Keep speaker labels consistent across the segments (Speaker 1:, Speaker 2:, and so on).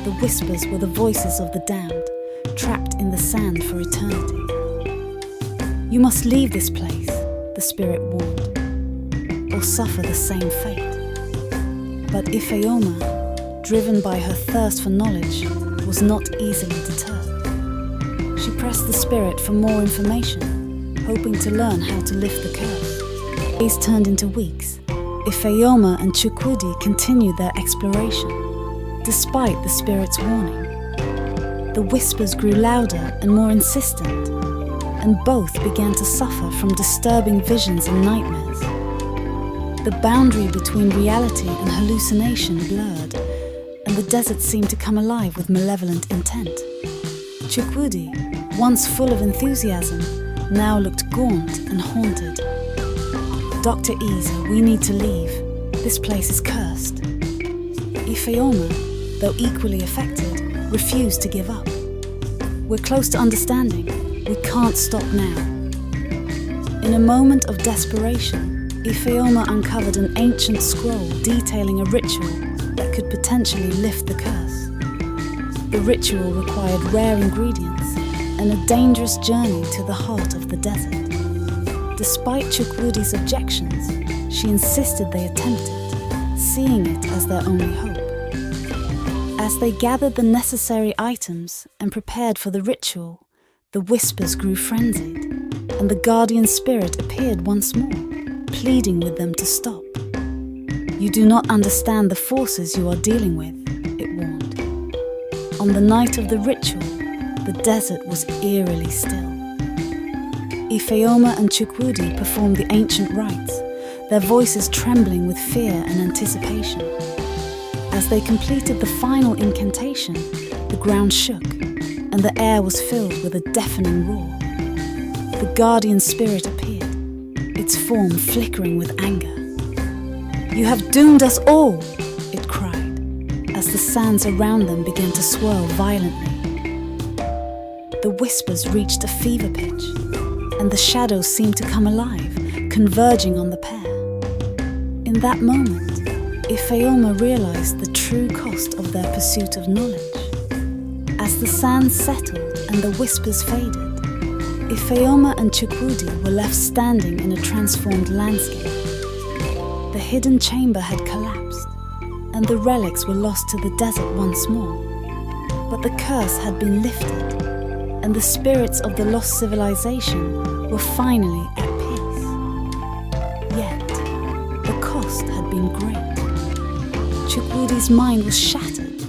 Speaker 1: the whispers were the voices of the damned, trapped in the sand for eternity. You must leave this place, the spirit warned, or suffer the same fate. But Ifeoma, driven by her thirst for knowledge, was not easily deterred. She pressed the spirit for more information, hoping to learn how to lift the curse. Days turned into weeks. Ifeoma and Chukwudi continued their exploration, despite the spirit's warning. The whispers grew louder and more insistent, and both began to suffer from disturbing visions and nightmares. The boundary between reality and hallucination blurred, and the desert seemed to come alive with malevolent intent. Chukwudi, once full of enthusiasm, now looked gaunt and haunted. Dr. Isa, we need to leave. This place is cursed. Ifeoma, though equally affected, refused to give up. We're close to understanding. We can't stop now. In a moment of desperation, Ifeoma uncovered an ancient scroll detailing a ritual that could potentially lift the curse. The ritual required rare ingredients and a dangerous journey to the heart of the desert. Despite Chukwudi's objections, she insisted they attempt it, seeing it as their only hope. As they gathered the necessary items and prepared for the ritual, the whispers grew frenzied, and the guardian spirit appeared once more, pleading with them to stop. You do not understand the forces you are dealing with, it warned. On the night of the ritual, the desert was eerily still. Ifeoma and Chukwudi performed the ancient rites, their voices trembling with fear and anticipation. As they completed the final incantation, the ground shook, and the air was filled with a deafening roar. The guardian spirit appeared, its form flickering with anger. You have doomed us all, it cried, as the sands around them began to swirl violently. The whispers reached a fever pitch, and the shadows seemed to come alive, converging on the pair. In that moment, Ifeoma realized the true cost of their pursuit of knowledge. As the sands settled and the whispers faded, Ifeoma and Chukwudi were left standing in a transformed landscape. The hidden chamber had collapsed, and the relics were lost to the desert once more. But the curse had been lifted, and the spirits of the lost civilization were finally at peace. Yet, the cost had been great. Chukwudi's mind was shattered,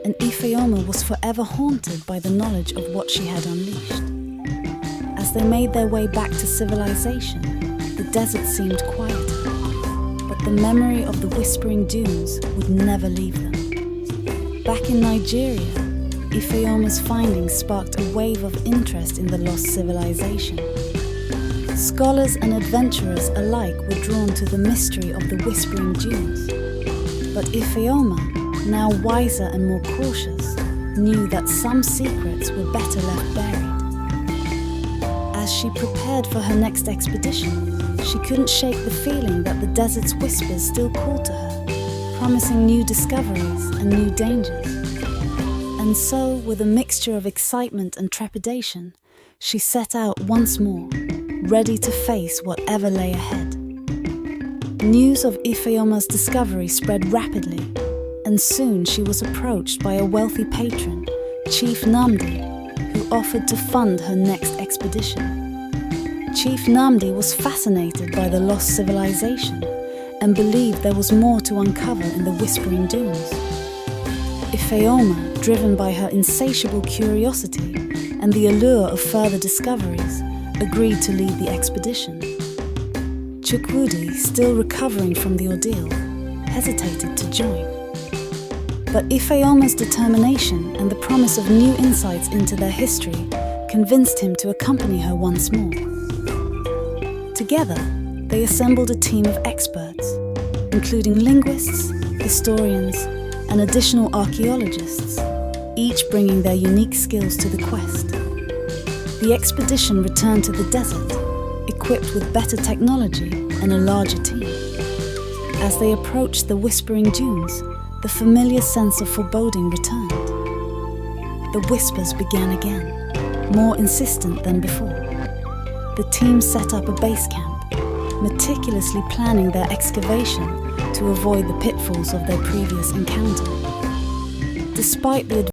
Speaker 1: and Ifeoma was forever haunted by the knowledge of what she had unleashed. As they made their way back to civilization, the desert seemed quieter, but the memory of the whispering dunes would never leave them. Back in Nigeria, Ifeoma's findings sparked a wave of interest in the lost civilization. Scholars and adventurers alike were drawn to the mystery of the whispering dunes. But Ifeoma, now wiser and more cautious, knew that some secrets were better left buried. As she prepared for her next expedition, she couldn't shake the feeling that the desert's whispers still called to her, promising new discoveries and new dangers. And so, with a mixture of excitement and trepidation, she set out once more, ready to face whatever lay ahead. News of Ifeoma's discovery spread rapidly, and soon she was approached by a wealthy patron, Chief Nnamdi, who offered to fund her next expedition. Chief Nnamdi was fascinated by the lost civilization and believed there was more to uncover in the Whispering Dunes. Ifeoma, driven by her insatiable curiosity and the allure of further discoveries, agreed to lead the expedition. Chukwudi, still recovering from the ordeal, hesitated to join. But Ifeoma's determination and the promise of new insights into their history convinced him to accompany her once more. Together, they assembled a team of experts, including linguists, historians, and additional archaeologists, each bringing their unique skills to the quest. The expedition returned to the desert, equipped with better technology and a larger team. As they approached the Whispering Dunes, the familiar sense of foreboding returned. The whispers began again, more insistent than before. The team set up a base camp, meticulously planning their excavation to avoid the pitfalls of their previous encounter. Despite the